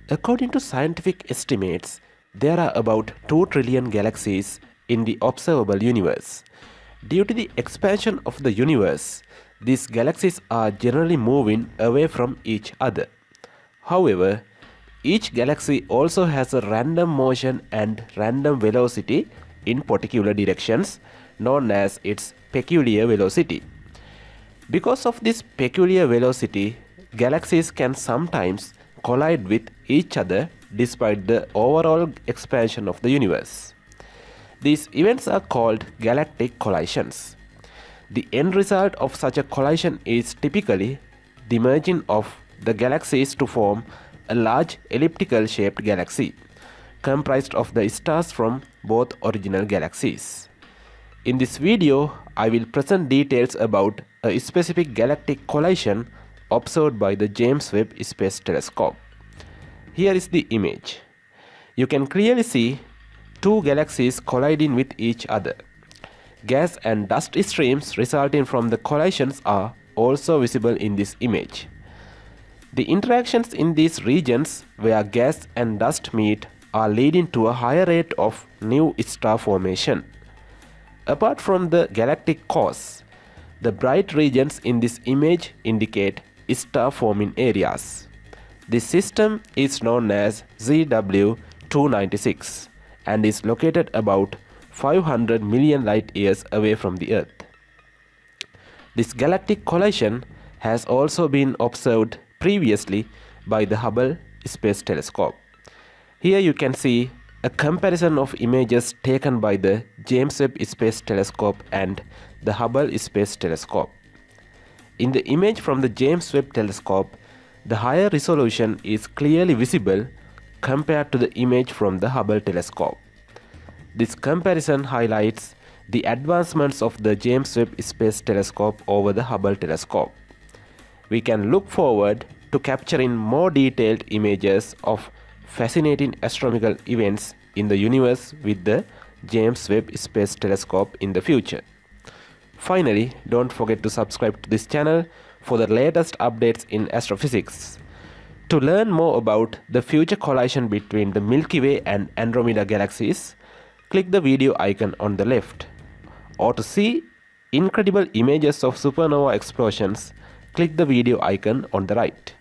According to scientific estimates, there are about 2 trillion galaxies in the observable universe. Due to the expansion of the universe, these galaxies are generally moving away from each other. However, each galaxy also has a random motion and random velocity in particular directions, known as its peculiar velocity. Because of this peculiar velocity, galaxies can sometimes collide with each other despite the overall expansion of the universe. These events are called galactic collisions. The end result of such a collision is typically the merging of the galaxies to form a large elliptical shaped galaxy comprised of the stars from both original galaxies. In this video, I will present details about a specific galactic collision observed by the James Webb Space Telescope. Here is the image. You can clearly see two galaxies colliding with each other. Gas and dust streams resulting from the collisions are also visible in this image. The interactions in these regions where gas and dust meet are leading to a higher rate of new star formation. Apart from the galactic cause, the bright regions in this image indicate star forming areas. This system is known as ZW296 and is located about 500 million light years away from the Earth. This galactic collision has also been observed previously by the Hubble Space Telescope. Here you can see a comparison of images taken by the James Webb Space Telescope and the Hubble Space Telescope. In the image from the James Webb Telescope, the higher resolution is clearly visible compared to the image from the Hubble Telescope. This comparison highlights the advancements of the James Webb Space Telescope over the Hubble Telescope. We can look forward to capturing more detailed images of fascinating astronomical events in the universe with the James Webb Space Telescope in the future. Finally, don't forget to subscribe to this channel for the latest updates in astrophysics. To learn more about the future collision between the Milky Way and Andromeda galaxies, click the video icon on the left. Or to see incredible images of supernova explosions, click the video icon on the right.